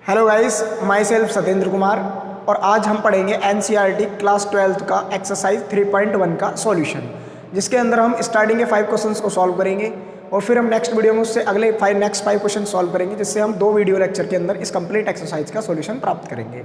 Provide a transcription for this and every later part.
Hello guys, my self Satyendra Kumar और आज हम पढ़ेंगे एनसीईआरटी क्लास 12th का एक्सरसाइज 3.1 का सॉल्यूशन, जिसके अंदर हम स्टार्टिंग के 5 क्वेश्चंस को सॉल्व करेंगे और फिर हम नेक्स्ट वीडियो में उससे अगले नेक्स्ट 5 क्वेश्चन सॉल्व करेंगे, जिससे हम 2 वीडियो लेक्चर के अंदर इस कंप्लीट एक्सरसाइज का सॉल्यूशन प्राप्त करेंगे।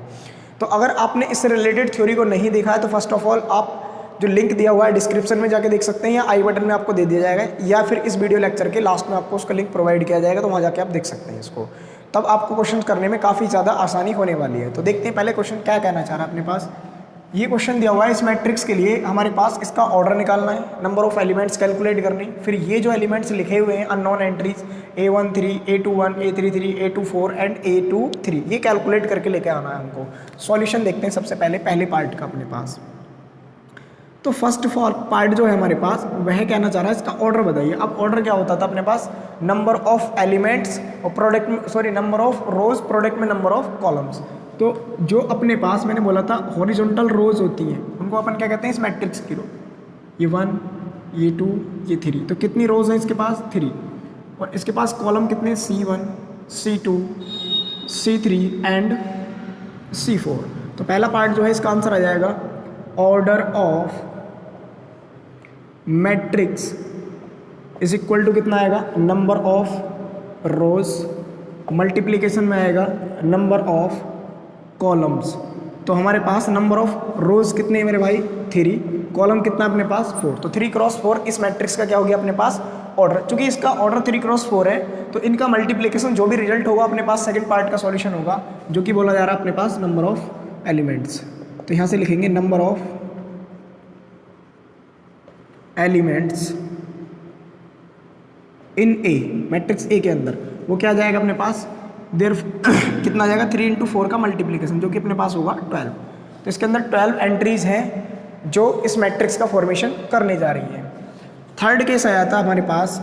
तो अगर आपने इससे रिलेटेड थ्योरी को नहीं देखा है तो फर्स्ट ऑफ ऑल आप जो लिंक दिया हुआ है डिस्क्रिप्शन में जाके देख सकते हैं या आई बटन में आपको दे दिया जाएगा, या फिर इस वीडियो लेक्चर के लास्ट में आपको उसका लिंक प्रोवाइड किया जाएगा, तो वहाँ जाके आप देख सकते हैं इसको। तब आपको क्वेश्चन करने में काफ़ी ज़्यादा आसानी होने वाली है। तो देखते हैं पहले क्वेश्चन क्या कहना चाह रहा है अपने पास। ये क्वेश्चन दिया हुआ है, इस मैट्रिक्स के लिए हमारे पास इसका ऑर्डर निकालना है, नंबर ऑफ एलिमेंट्स कैलकुलेट करनी, फिर ये जो एलिमेंट्स लिखे हुए हैं unknown entries A13, A21, A33, A24 and A23, ये कैलकुलेट करके लेके आना है हमको। सॉल्यूशन देखते हैं सबसे पहले पार्ट का अपने पास। तो फर्स्ट ऑफ ऑल पार्ट जो है हमारे पास वह कहना चाह रहा है इसका ऑर्डर बताइए। अब ऑर्डर क्या होता था अपने पास, नंबर ऑफ एलिमेंट्स और प्रोडक्ट में नंबर ऑफ रोज प्रोडक्ट में नंबर ऑफ कॉलम्स। तो जो अपने पास मैंने बोला था हॉरिजॉन्टल रोज होती हैं उनको अपन क्या कहते हैं इस मैट्रिक्स की रो, ये 1, ये 2, ये 3। तो कितनी रोज हैं इसके पास 3, और इसके पास कॉलम कितने C1, C2, C3 and C4। तो पहला पार्ट जो है इसका आंसर आ जाएगा order of matrix is equal to कितना आएगा, नंबर ऑफ रोज मल्टीप्लिकेशन में आएगा नंबर ऑफ कॉलम्स। तो हमारे पास नंबर ऑफ रोज कितने हैं मेरे भाई 3, कॉलम कितना अपने पास 4। तो 3 क्रॉस 4 इस मैट्रिक्स का क्या हो गया अपने पास ऑर्डर। चूंकि इसका ऑर्डर 3 क्रॉस 4 है तो इनका मल्टीप्लिकेशन जो भी रिजल्ट होगा अपने पास सेकंड पार्ट का सॉल्यूशन होगा, जो कि बोला जा रहा है अपने पास नंबर ऑफ एलिमेंट्स। तो यहाँ से लिखेंगे number of elements in A, matrix A के अंदर वो क्या जाएगा अपने पास देर कितना जाएगा 3 × 4 का मल्टीप्लिकेशन, जो कि अपने पास होगा 12। तो इसके अंदर 12 एंट्रीज हैं जो इस मैट्रिक्स का फॉर्मेशन करने जा रही है। थर्ड केस आया था हमारे पास,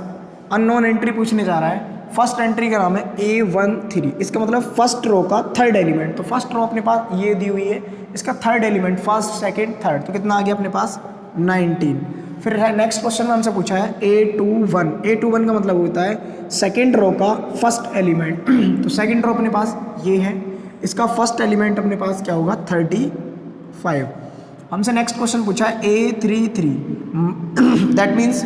अननोन एंट्री पूछने जा रहा है। फर्स्ट एंट्री का नाम है A13, इसका मतलब फर्स्ट रो का थर्ड एलिमेंट। तो फर्स्ट रो अपने पास ये दी हुई है, इसका third element first second third, तो कितना आ गया अपने पास 19। फिर नेक्स्ट क्वेश्चन में हमसे पूछा है A21, A21 का मतलब होता है सेकंड रो का फर्स्ट एलिमेंट। तो सेकंड रो अपने पास ये है, इसका फर्स्ट एलिमेंट अपने पास क्या होगा 35। हमसे नेक्स्ट क्वेश्चन पूछा है A33, that means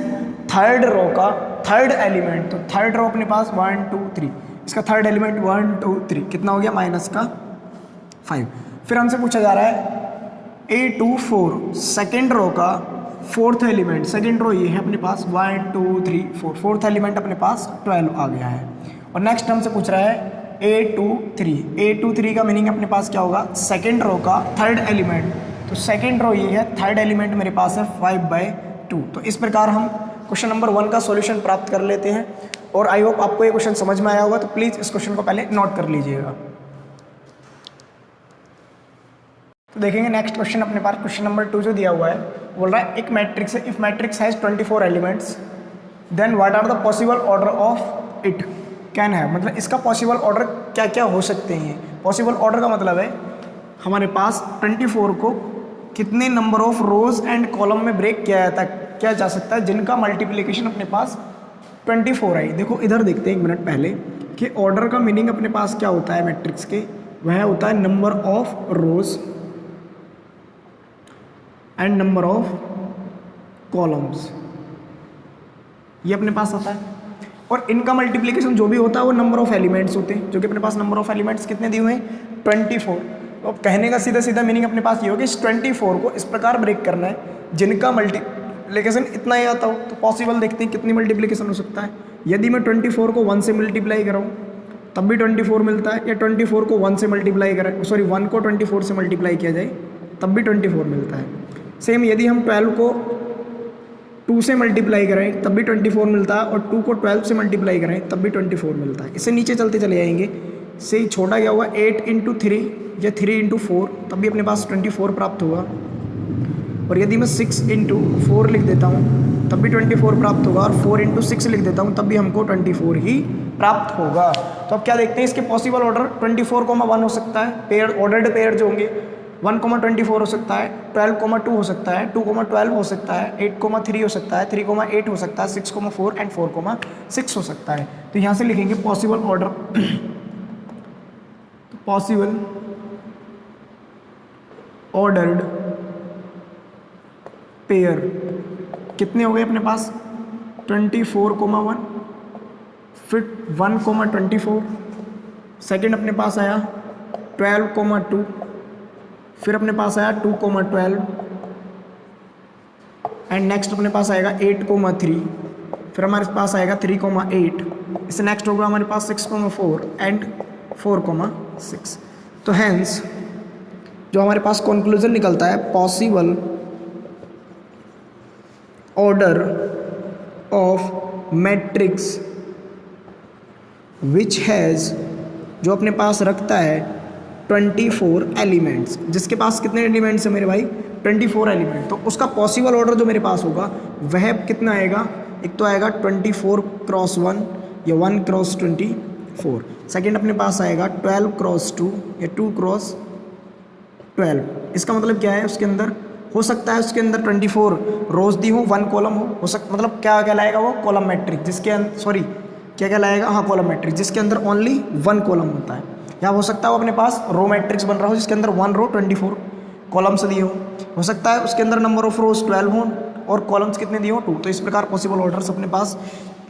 third row का थर्ड एलिमेंट। तो थर्ड रो अपने पास 1 2 3, इसका थर्ड एलिमेंट 1 2 3 कितना हो गया -5। फिर हमसे पूछा जा रहा है A24, सेकेंड रो का फोर्थ एलिमेंट, सेकेंड रो ये है अपने पास 1 2 3 4, फोर्थ एलिमेंट अपने पास 12 आ गया है। और नेक्स्ट हमसे पूछ रहा है A23 का मीनिंग अपने पास क्या होगा, सेकेंड रो का थर्ड एलिमेंट। तो सेकेंड रो ये है, थर्ड एलिमेंट मेरे पास है 5/2। तो इस प्रकार हम क्वेश्चन नंबर 1 का सॉल्यूशन प्राप्त कर लेते हैं। और आई होप आपको ये क्वेश्चन समझ में आया होगा, तो प्लीज़ इस क्वेश्चन को पहले नोट कर लीजिएगा। तो देखेंगे नेक्स्ट क्वेश्चन अपने पास, क्वेश्चन नंबर 2 जो दिया हुआ है बोल रहा है एक मैट्रिक्स है, if matrix has 24 elements then what are the possible order of it can है। मतलब इसका पॉसिबल ऑर्डर क्या क्या हो सकते हैं। पॉसिबल ऑर्डर का मतलब है हमारे पास 24 को कितने number of rose and column में ब्रेक किया जा सकता है जिनका मल्टीप्लिकेशन अपने पास 24 आई। देखो इधर देखते हैं एक मिनट पहले कि ऑर्डर का मीनिंग अपने पास क्या होता है मैट्रिक्स के, वह होता है number of rose and number of columns, ये अपने पास आता है। और इनका मल्टीप्लिकेशन जो भी होता है वो नंबर ऑफ एलिमेंट्स होते हैं, जो कि अपने पास नंबर ऑफ एलिमेंट्स कितने दिए हुए हैं 24। तो अब कहने का सीधा मीनिंग अपने पास ये होगा कि इस 24 को इस प्रकार ब्रेक करना है जिनका मल्टीप्लिकेशन इतना ही आता हो। तो पॉसिबल देखते हैं कितनी मल्टीप्लिकेशन हो सकता है। यदि मैं 24 को 1 से मल्टीप्लाई कराऊँ तब भी 24 मिलता है, या 24 को 1 से मल्टीप्लाई करें 1 को 24 से मल्टीप्लाई किया जाए तब भी 24 मिलता है। सेम यदि हम 12 को 2 से मल्टीप्लाई करें तब भी 24 मिलता है, और 2 को 12 से मल्टीप्लाई करें तब भी 24 मिलता है। इससे नीचे चलते चले जाएंगे, से ही छोटा क्या होगा 8 × 3 या 3 × 4, तब भी अपने पास 24 प्राप्त होगा। और यदि मैं 6 × 4 लिख देता हूँ तब भी 24 प्राप्त होगा, और 4 × 6 लिख देता हूँ तब भी हमको 24 ही प्राप्त होगा। तो अब क्या देखते हैं इसके पॉसिबल ऑर्डर 24,1 हो सकता है, पेयर ऑर्डर्ड पेयर जो होंगे 1,24 हो सकता है, 12,2 हो सकता है, 2,12 हो सकता है, 8,3 हो सकता है, 3,8 हो सकता है, 6,4 एंड 4,6 हो सकता है। तो यहाँ से लिखेंगे possible order possible ordered pair कितने हो गए अपने पास 24,1, फिर 1,24, सेकेंड अपने पास आया 12,2, फिर अपने पास आया 2,12 एंड नेक्स्ट अपने पास आएगा 8,3, फिर हमारे पास आएगा 3,8, इससे नेक्स्ट होगा हमारे पास 6,4 एंड 4,6। तो हैंस जो हमारे पास कंक्लूजन निकलता है possible order of matrix which has जो अपने पास रखता है 24 एलिमेंट्स, जिसके पास कितने एलिमेंट्स हैं मेरे भाई 24 एलिमेंट, तो उसका पॉसिबल ऑर्डर जो मेरे पास होगा वह कितना आएगा, एक तो आएगा 24x1 या 1x24, सेकेंड अपने पास आएगा 12x2 या 2x12। इसका मतलब क्या है, उसके अंदर हो सकता है उसके अंदर 24 रोज दी हो, 1 कॉलम हो मतलब क्या कहलाएगा वो कॉलम मैट्रिक्स, जिसके अंदर क्या कहलाएगा, हाँ कॉलम मैट्रिक्स जिसके अंदर ओनली 1 कॉलम होता है, या हो सकता है वो अपने पास रो मैट्रिक्स बन रहा हो जिसके अंदर 1 रो 24 कॉलम्स दिए हो सकता है उसके अंदर नंबर ऑफ रोज 12 हो और कॉलम्स कितने दिए हो 2। तो इस प्रकार पॉसिबल ऑर्डर्स अपने पास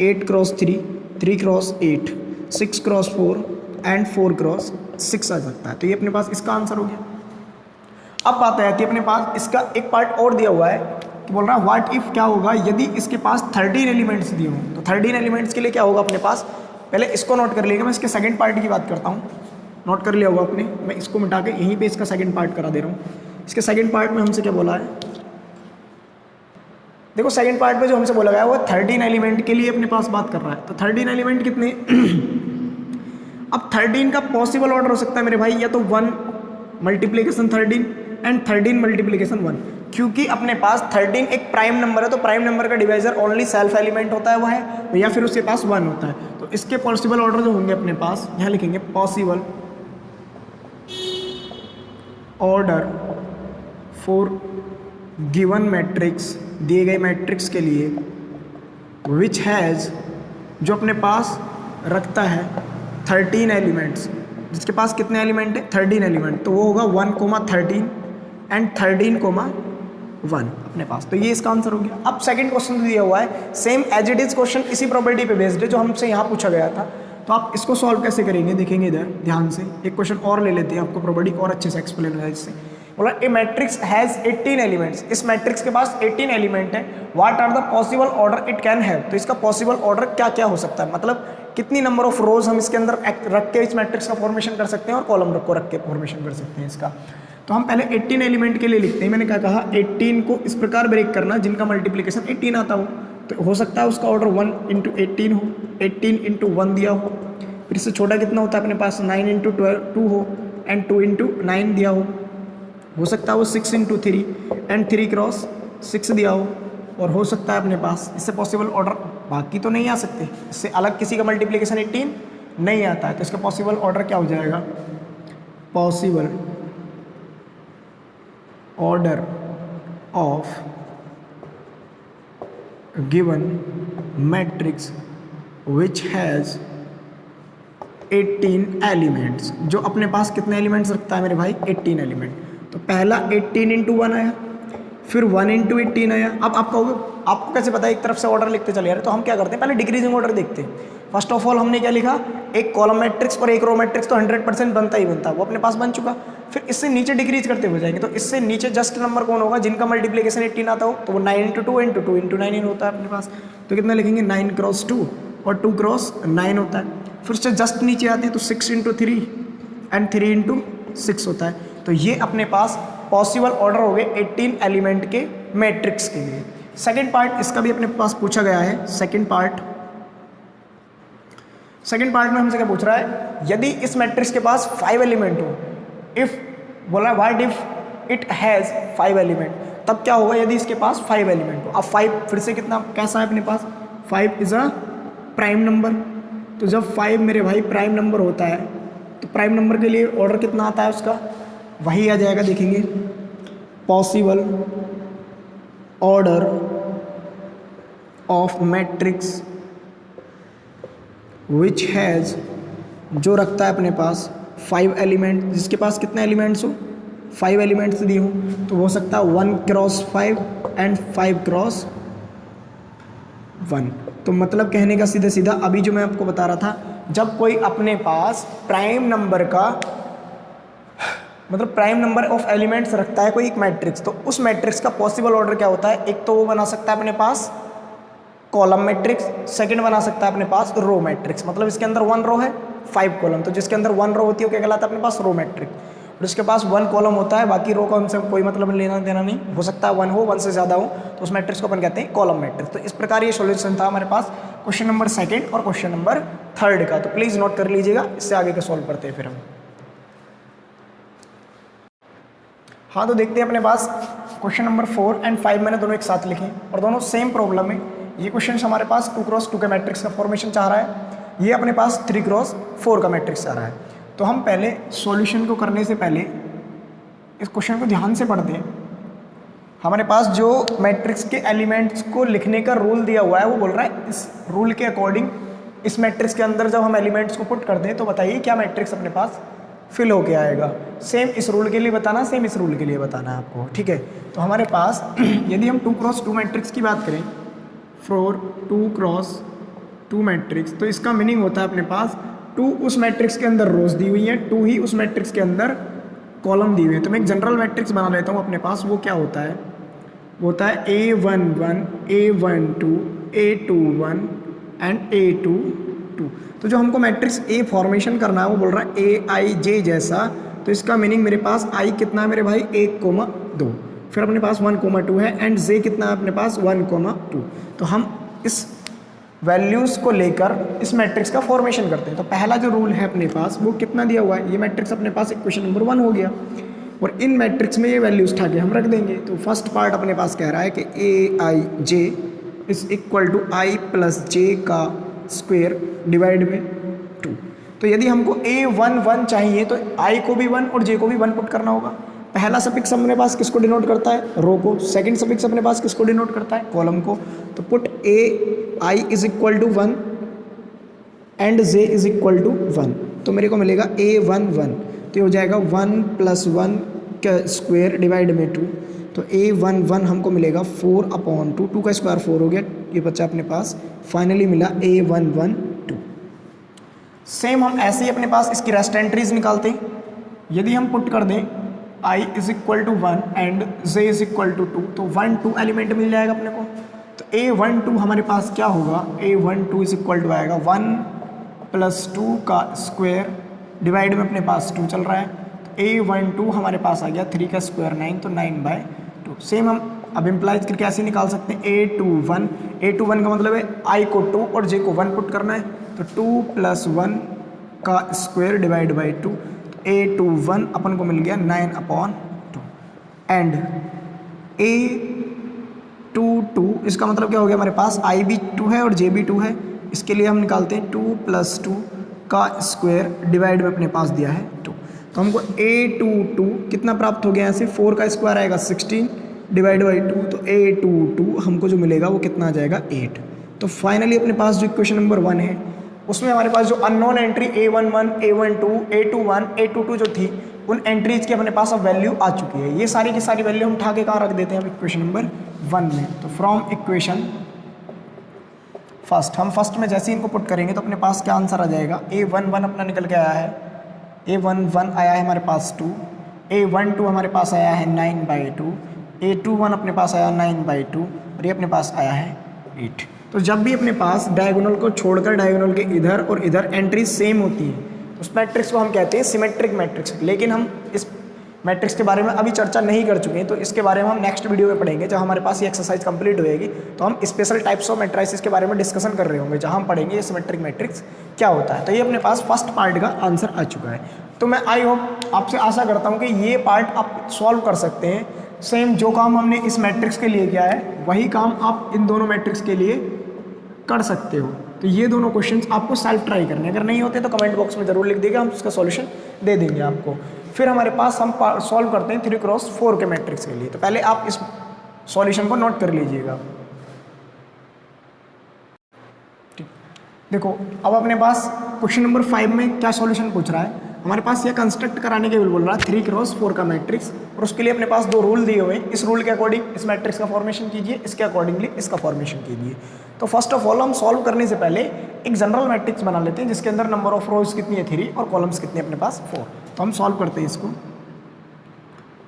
8x3, 3x8, 6x4 and 4x6 आ सकता है। तो ये अपने पास इसका आंसर हो गया। अब बात आती है अपने पास इसका एक पार्ट और दिया हुआ है कि बोल रहा है व्हाट इफ क्या होगा यदि इसके पास 13 एलिमेंट्स दिए हों। तो 13 एलिमेंट्स के लिए क्या होगा अपने पास, पहले इसको नोट कर लिएगा, मैं इसके सेकंड पार्ट की बात करता हूँ, नोट कर लिया होगा आपने, मैं इसको मिटा के यहीं पे इसका सेकंड पार्ट करा दे रहा हूँ। इसके सेकंड पार्ट में हमसे क्या बोला है, देखो सेकंड पार्ट में जो हमसे बोला गया है वो 13 एलिमेंट के लिए अपने पास बात कर रहा है। तो 13 एलिमेंट कितने अब 13 का पॉसिबल ऑर्डर हो सकता है मेरे भाई या तो 1 मल्टीप्लीकेशन 13 एंड 13 मल्टीप्लीकेशन 1, क्योंकि अपने पास 13 एक प्राइम नंबर है, तो प्राइम नंबर का डिवाइजर ओनली सेल्फ एलिमेंट होता है वो है, या फिर उसके पास 1 होता है। तो इसके पॉसिबल ऑर्डर जो होंगे अपने पास यहाँ लिखेंगे possible order for given matrix, दिए गए मैट्रिक्स के लिए, विच हैज़ जो अपने पास रखता है 13 एलिमेंट्स, जिसके पास कितने एलिमेंट है 13 एलिमेंट, तो वो होगा 1,13 एंड 13,1 अपने पास। तो ये इसका आंसर हो गया। अब सेकंड क्वेश्चन दिया हुआ है same as it is question, इसी प्रॉपर्टी पे बेस्ड है जो हमसे यहाँ पूछा गया था। तो आप इसको सॉल्व कैसे करेंगे देखेंगे इधर ध्यान से, एक क्वेश्चन और ले लेते हैं, आपको प्रॉपर्टी और अच्छे से एक्सप्लेन हो जाए इससे। बोला ए मैट्रिक्स हैज़ 18 एलिमेंट्स, इस मैट्रिक्स के पास 18 एलिमेंट है, what are the possible order it can have. तो इसका पॉसिबल ऑर्डर क्या क्या हो सकता है, मतलब कितनी नंबर ऑफ रोज हम इसके अंदर रख के इस मैट्रिक्स का फॉर्मेशन कर सकते हैं और कॉलम को रख के फॉर्मेशन कर सकते हैं इसका। तो हम पहले 18 एलिमेंट के लिए लिखते हैं। मैंने क्या कहा 18 को इस प्रकार ब्रेक करना जिनका मल्टीप्लिकेशन 18 आता हो, तो हो सकता है उसका ऑर्डर 1 × 18 हो, 18 × 1 दिया हो, फिर इससे छोटा कितना होता है अपने पास 9 × 2 हो एंड 2 × 9 दिया हो सकता है वो 6 × 3 एंड 3x6 दिया हो हो सकता है अपने पास इससे पॉसिबल ऑर्डर बाकी तो नहीं आ सकते, इससे अलग किसी का मल्टीप्लिकेशन 18 नहीं आता है। तो इसका पॉसिबल ऑर्डर क्या हो जाएगा, possible order of given matrix which has 18 elements, जो अपने पास कितने एलिमेंट्स रखता है मेरे भाई 18 एलिमेंट। तो पहला 18 × 1 आया, फिर 1 × 18 आया। अब आप कहोगे आपको कैसे पता है, एक तरफ से ऑर्डर लिखते चले यार, तो हम क्या करते हैं पहले डिक्रीजिंग ऑर्डर देखते हैं। फर्स्ट ऑफ ऑल हमने क्या लिखा, एक कॉलम मैट्रिक्स और एक रो मैट्रिक्स तो 100% बनता ही बनता है, वो अपने पास बन चुका। फिर इससे नीचे डिक्रीज करते हो जाएंगे, तो इससे नीचे जस्ट नंबर कौन होगा जिनका मल्टीप्लिकेशन 18 आता हो, तो वो 9 × 2 × 2 × 9 होता है अपने पास। तो कितना लिखेंगे 9x2 और 2x9 होता है। फिर उससे जस्ट नीचे आते हैं तो 6 × 3 एंड 3 × 6 होता है। तो ये अपने पास पॉसिबल ऑर्डर हो गए 18 एलिमेंट के मैट्रिक्स के लिए। सेकंड पार्ट इसका भी अपने पास पूछा गया है। सेकंड पार्ट में हमसे क्या पूछ रहा है, यदि इस मैट्रिक्स के पास 5 एलिमेंट हो, इफ बोला what if it has 5 element, तब क्या होगा यदि इसके पास 5 एलिमेंट हो। अब 5 फिर से कितना कैसा है अपने पास, 5 इज़ अ प्राइम नंबर। तो जब 5 मेरे भाई प्राइम नंबर होता है तो प्राइम नंबर के लिए ऑर्डर कितना आता है उसका, वही आ जाएगा, देखेंगे possible order of matrix which has जो रखता है अपने पास 5 एलिमेंट, जिसके पास कितने एलिमेंट्स हो 5 एलिमेंट्स दिए हो, तो हो सकता है 1 क्रॉस 5 एंड 5 क्रॉस 1। तो मतलब कहने का सीधा सीधा अभी जो मैं आपको बता रहा था, जब कोई अपने पास प्राइम नंबर का मतलब प्राइम नंबर ऑफ एलिमेंट्स रखता है कोई एक मैट्रिक्स, तो उस मैट्रिक्स का पॉसिबल ऑर्डर क्या होता है, एक तो वो बना सकता है अपने पास कॉलम मैट्रिक्स, सेकंड बना सकता है अपने पास रो मैट्रिक्स। मतलब इसके अंदर 1 रो है 5 कॉलम, तो जिसके अंदर 1 रो होती है वो क्या कहलाता है अपने पास रो मैट्रिक्स, और जिसके पास 1 कॉलम होता है बाकी रो का उनसे कोई मतलब लेना देना नहीं, हो सकता है 1 हो 1 से ज़्यादा हो, तो उस मैट्रिक्स को अपन कहते हैं कॉलम मैट्रिक्स। तो इस प्रकार ये सॉल्यूशन था हमारे पास क्वेश्चन नंबर 2 और क्वेश्चन नंबर 3 का, तो प्लीज़ नोट कर लीजिएगा, इससे आगे का सॉल्व करते हैं फिर हम। हाँ, तो देखते हैं अपने पास क्वेश्चन नंबर 4 एंड 5 मैंने दोनों एक साथ लिखे और दोनों सेम प्रॉब्लम है। ये क्वेश्चन हमारे पास 2 क्रॉस 2 का मैट्रिक्स का फॉर्मेशन चाह रहा है, ये अपने पास 3 क्रॉस 4 का मैट्रिक्स चाह रहा है। तो हम पहले सॉल्यूशन को करने से पहले इस क्वेश्चन को ध्यान से पढ़ते हैं। हमारे पास जो मैट्रिक्स के एलिमेंट्स को लिखने का रूल दिया हुआ है वो बोल रहा है इस रूल के अकॉर्डिंग इस मैट्रिक्स के अंदर जब हम एलिमेंट्स को पुट कर दें तो बताइए क्या मैट्रिक्स अपने पास फिल होके आएगा। सेम इस रूल के लिए बताना, सेम इस रूल के लिए बताना है आपको, ठीक है। तो हमारे पास यदि हम 2 क्रॉस 2 मैट्रिक्स की बात करें, फॉर 2 क्रॉस 2 मैट्रिक्स, तो इसका मीनिंग होता है अपने पास 2 उस मैट्रिक्स के अंदर रोज दी हुई है, 2 ही उस मैट्रिक्स के अंदर कॉलम दी हुई है। तो मैं एक जनरल मैट्रिक्स बना लेता हूँ अपने पास, वो क्या होता है, वो होता है A11 A12 A21 and A22। तो जो हमको मैट्रिक्स ए फॉर्मेशन करना है वो बोल रहा है AIJ जैसा, तो इसका मीनिंग मेरे पास आई कितना है मेरे भाई 1,2, फिर अपने पास 1,2 है एंड जे कितना है अपने पास 1,2। तो हम इस वैल्यूज़ को लेकर इस मैट्रिक्स का फॉर्मेशन करते हैं। तो पहला जो रूल है अपने पास वो कितना दिया हुआ है, ये मैट्रिक्स अपने पास इक्वेशन नंबर 1 हो गया और इन मैट्रिक्स में ये वैल्यूज उठा के हम रख देंगे। तो फर्स्ट पार्ट अपने पास कह रहा है कि AIJ is equal to I plus J का स्क्वायर डिवाइड में 2। तो यदि हमको A11 चाहिए तो I को भी 1 और J को भी 1 पुट करना होगा। पहला सफिक्स अपने पास किसको डिनोट करता है, रो को, सेकंड सफिक्स अपने पास किसको डिनोट करता है, कॉलम को। तो put AI is equal to 1 and J is equal to 1, तो मेरे को मिलेगा A11, तो ये हो जाएगा 1 प्लस 1 का स्क्वायर डिवाइड में 2, तो A11 हमको मिलेगा 4/2, 2 का स्क्वायर 4 हो गया, ये बच्चा अपने पास फाइनली मिला A112। सेम हम ऐसे ही अपने पास इसकी रेस्ट एंट्रीज निकालते हैं। यदि हम पुट कर दें I is equal to 1 and J is equal to 2, तो 1 2 एलिमेंट मिल जाएगा अपने को। तो A12 हमारे पास क्या होगा, A12 इज इक्वल टू आएगा 1 प्लस 2 का स्क्वायर डिवाइड में अपने पास 2 चल रहा है, तो A12 हमारे पास आ गया 3 का स्क्वायर 9, तो 9/2। सेम हम अब इम्प्लाइज करके ऐसे निकाल सकते हैं A21 का मतलब है I को 2 और J को 1 पुट करना है, तो 2 प्लस 1 का स्क्वायर डिवाइड बाई 2, तो A21 अपन को मिल गया 9/2 एंड A22 इसका मतलब क्या हो गया, हमारे पास I भी 2 है और J भी 2 है, इसके लिए हम निकालते हैं 2 प्लस 2 का स्क्वायर डिवाइड में अपने पास दिया है 2, तो हमको A22 कितना प्राप्त हो गया, यहाँ से 4 का स्क्वायर आएगा 16 डिवाइड बाई 2, तो A22 हमको जो मिलेगा वो कितना आ जाएगा 8। तो फाइनली अपने पास जो इक्वेशन नंबर 1 है उसमें हमारे पास जो unknown entry A11 A12 A21 A22 जो थी उन एंट्रीज की अपने पास अब वैल्यू आ चुकी है। ये सारी की सारी वैल्यू हम उठा के कहाँ रख देते हैं अब इक्वेशन नंबर 1 में। तो फ्रॉम इक्वेशन फर्स्ट, हम फर्स्ट में जैसे ही इनको पुट करेंगे तो अपने पास क्या आंसर आ जाएगा, A11 अपना निकल के आया है, A11 आया है हमारे पास 2, A12 हमारे पास आया है 9/2, A21 अपने पास आया 9/2 और ये अपने पास आया है 8। तो जब भी अपने पास डायगोनल को छोड़कर डायगोनल के इधर और इधर एंट्री सेम होती है उस मैट्रिक्स को हम कहते हैं सिमेट्रिक मैट्रिक्स। लेकिन हम इस मैट्रिक्स के बारे में अभी चर्चा नहीं कर चुके हैं, तो इसके बारे में हम नेक्स्ट वीडियो में पढ़ेंगे। जब हमारे पास ये एक्सरसाइज कंप्लीट होएगी तो हम स्पेशल टाइप्स ऑफ मैट्रिसेस के बारे में डिस्कशन कर रहे होंगे, जहाँ हम पढ़ेंगे ये सिमेट्रिक मैट्रिक्स क्या होता है। तो ये अपने पास फर्स्ट पार्ट का आंसर आ चुका है। तो मैं आई होप आपसे आशा करता हूँ कि ये पार्ट आप सॉल्व कर सकते हैं। सेम जो काम हमने इस मैट्रिक्स के लिए किया है वही काम आप इन दोनों मैट्रिक्स के लिए कर सकते हो। तो ये दोनों क्वेश्चंस आपको सेल्फ ट्राई करने, अगर नहीं होते तो कमेंट बॉक्स में ज़रूर लिख देगा, हम उसका सॉल्यूशन दे देंगे आपको। फिर हमारे पास हम सॉल्व करते हैं 3x4 के मैट्रिक्स के लिए। तो पहले आप इस सॉल्यूशन को नोट कर लीजिएगा। ठीक, देखो अब अपने पास क्वेश्चन नंबर 5 में क्या सॉल्यूशन पूछ रहा है। हमारे पास ये कंस्ट्रक्ट कराने के लिए बोल रहा है 3x4 का मैट्रिक्स, और उसके लिए अपने पास 2 रूल दिए हुए हैं। इस रूल के अकॉर्डिंग इस मैट्रिक्स का फॉर्मेशन कीजिए, इसके अकॉर्डिंगली इसका फॉर्मेशन कीजिए। तो फर्स्ट ऑफ ऑल हम सॉल्व करने से पहले एक जनरल मैट्रिक्स बना लेते हैं जिसके अंदर नंबर ऑफ रोज कितनी है 3 और कॉलम्स कितने अपने पास 4। तो हम सॉल्व करते हैं इसको।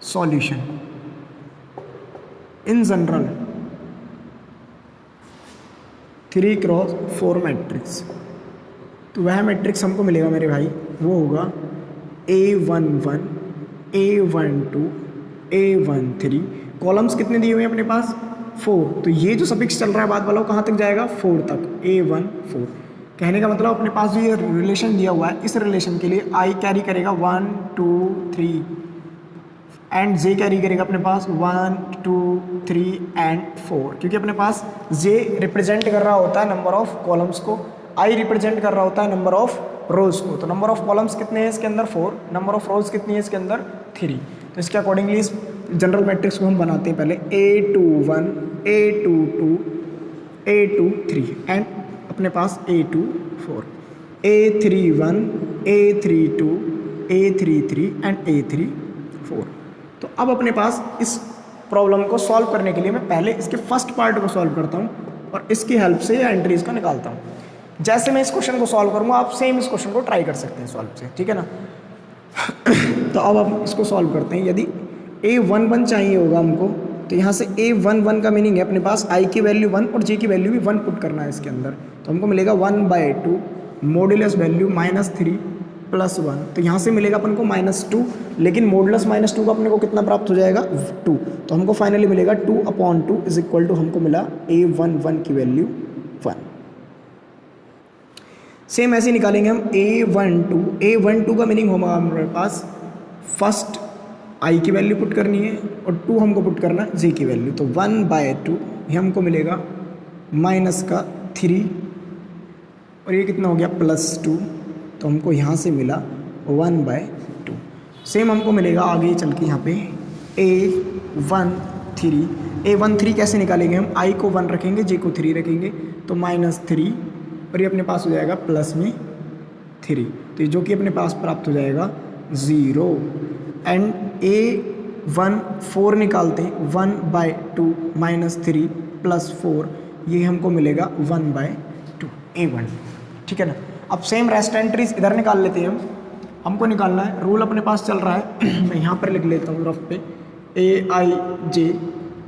Solution in general 3x4 matrix. तो वह मैट्रिक्स हमको मिलेगा मेरे भाई, वो होगा A11 A12 A13। कॉलम्स कितने दिए हुए हैं अपने पास 4। तो ये जो सफिक्स चल रहा है बाद वाला वो कहाँ तक जाएगा 4 तक, A1 4। कहने का मतलब अपने पास जो ये रिलेशन दिया हुआ है इस रिलेशन के लिए I कैरी करेगा 1 2 3 एंड J कैरी करेगा अपने पास 1 2 3 एंड 4, क्योंकि अपने पास J रिप्रेजेंट कर रहा होता है नंबर ऑफ कॉलम्स को, I रिप्रेजेंट कर रहा होता है नंबर ऑफ रोज को। तो नंबर ऑफ कॉलम्स कितने हैं इसके अंदर 4, नंबर ऑफ रोज कितनी है इसके अंदर 3। तो इसके अकॉर्डिंगली इस जनरल मैट्रिक्स को हम बनाते हैं पहले A21 A22 A23 एंड अपने पास A24 A31 A32 A33 and A34। तो अब अपने पास इस प्रॉब्लम को सॉल्व करने के लिए मैं पहले इसके फर्स्ट पार्ट को सॉल्व करता हूँ और इसकी हेल्प से एंट्रीज को निकालता हूँ। जैसे मैं इस क्वेश्चन को सॉल्व करूँगा आप सेम इस क्वेश्चन को ट्राई कर सकते हैं सॉल्व से, ठीक है ना। तो अब हम इसको सॉल्व करते हैं। यदि A11 चाहिए होगा हमको, तो यहाँ से A11 का मीनिंग है अपने पास I की वैल्यू 1 और J की वैल्यू भी 1 पुट करना है इसके अंदर। तो हमको मिलेगा 1/2 मॉड्यूलस वैल्यू -3 +1। तो यहाँ से मिलेगा अपन को -2, लेकिन मॉडुलस -2 का अपने को कितना प्राप्त हो जाएगा 2। तो हमको फाइनली मिलेगा 2/2 इज इक्वल टू हमको मिला A11 की वैल्यू 1। सेम ऐसे निकालेंगे हम A12 का मीनिंग होगा हमारे पास फर्स्ट I की वैल्यू पुट करनी है और 2 हमको पुट करना है J की वैल्यू। तो 1/2 ये हमको मिलेगा -3 और ये कितना हो गया +2। तो हमको यहाँ से मिला 1/2। सेम हमको मिलेगा आगे चल के यहाँ पे A13 कैसे निकालेंगे हम, I को 1 रखेंगे J को 3 रखेंगे, तो -3 और ये अपने पास हो जाएगा +3। तो जो कि अपने पास प्राप्त हो जाएगा 0 एंड A14 निकालते हैं 1/2 -3 +4 ये हमको मिलेगा 1/2 A1, ठीक है ना। अब सेम रेस्ट एंट्रीज इधर निकाल लेते हैं हमको निकालना है, रूल अपने पास चल रहा है मैं यहाँ पर लिख लेता हूँ रफ पे AIJ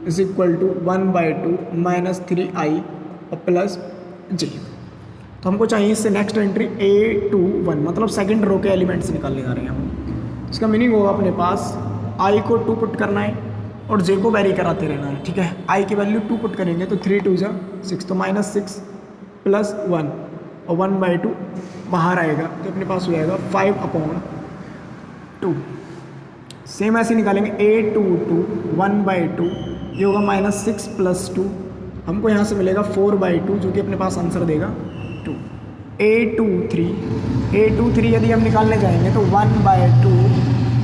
is equal to 1/2 -3I +J। तो हमको चाहिए इससे नेक्स्ट एंट्री A21 मतलब सेकंड रो के एलिमेंट्स निकालने जा रहे हैं हम। इसका मीनिंग होगा अपने पास I को 2 पुट करना है और J को वेरी कराते रहना है, ठीक है। I की वैल्यू 2 पुट करेंगे तो 3 2 6, तो -6 +1 और 1/2 बाहर आएगा, तो अपने पास हो जाएगा 5/2। सेम ऐसे निकालेंगे A22 1/2 ये होगा -6 +2, हमको यहाँ से मिलेगा 4/2 जो कि अपने पास आंसर देगा 2। A23 यदि हम निकालने जाएंगे तो 1/2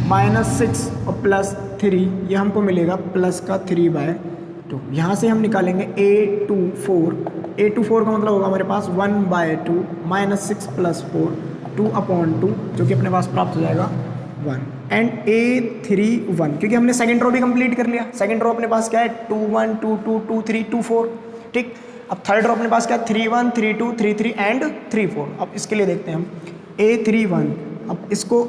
-6 और +3 ये हमको मिलेगा प्लस का 3/2। यहाँ से हम निकालेंगे A24 का मतलब होगा हमारे पास 1/2 -6 +4 2/2 जो कि अपने पास प्राप्त हो जाएगा 1 एंड A31 क्योंकि हमने सेकंड रो भी कंप्लीट कर लिया। सेकंड रो अपने पास क्या है 2 1 2 2 2 3 2 4, ठीक। अब थर्ड रो अपने पास क्या है 3 1 3 2 3 3 एंड 3 4। अब इसके लिए देखते हैं हम A31, अब इसको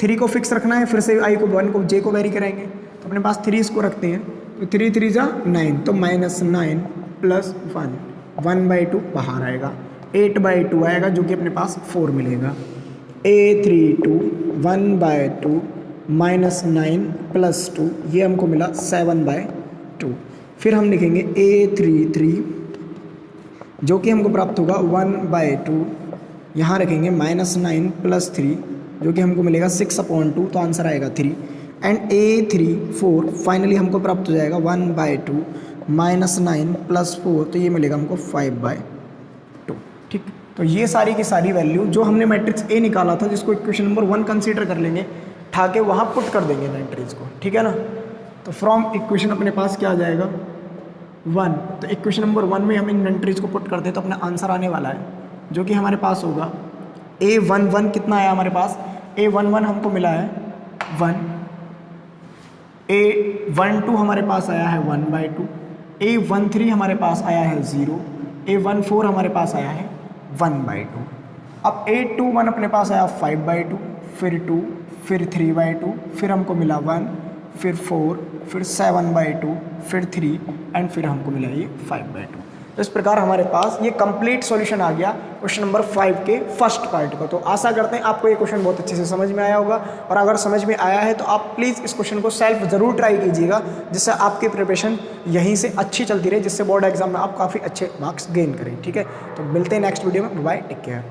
3 को फिक्स रखना है, फिर से I को 1 को J को वेरी कराएंगे, तो अपने पास 3 इसको रखते हैं, तो 3 3 9, तो -9 +1 1/2 बाहर आएगा, 8/2 आएगा जो कि अपने पास 4 मिलेगा। A32 1/2 -9 +2 ये हमको मिला 7/2। फिर हम लिखेंगे A33 जो कि हमको प्राप्त होगा 1/2, यहाँ रखेंगे -9 +3 जो कि हमको मिलेगा 6/2, तो आंसर आएगा 3 एंड A34 फाइनली हमको प्राप्त हो जाएगा 1/2 -9 +4, तो ये मिलेगा हमको 5/2, ठीक। तो ये सारी की सारी वैल्यू जो हमने मैट्रिक्स A निकाला था जिसको इक्वेशन नंबर 1 कंसीडर कर लेंगे, ठाके वहाँ पुट कर देंगे एंट्रीज को, ठीक है ना। तो फ्रॉम इक्वेशन अपने पास क्या आ जाएगा 1, तो इक्वेशन नंबर 1 में हम इन एंट्रीज को पुट करते हैं तो अपना आंसर आने वाला है जो कि हमारे पास होगा A11 कितना आया हमारे पास A11 हमको मिला है 1, A12 हमारे पास आया है 1/2, A13 हमारे पास आया है 0, A14 हमारे पास आया है 1/2। अब A21 अपने पास आया 5/2, फिर 2, फिर 3/2, फिर हमको मिला 1, फिर 4, फिर 7/2, फिर 3 एंड फिर हमको मिला ये 5/2। तो इस प्रकार हमारे पास ये कंप्लीट सॉल्यूशन आ गया क्वेश्चन नंबर 5 के फर्स्ट पार्ट का। तो आशा करते हैं आपको ये क्वेश्चन बहुत अच्छे से समझ में आया होगा, और अगर समझ में आया है तो आप प्लीज़ इस क्वेश्चन को सेल्फ ज़रूर ट्राई कीजिएगा, जिससे आपकी प्रिपरेशन यहीं से अच्छी चलती रहे, जिससे बोर्ड एग्जाम में आप काफ़ी अच्छे मार्क्स गेन करें। ठीक है, तो मिलते हैं नेक्स्ट वीडियो में। Bye, take care.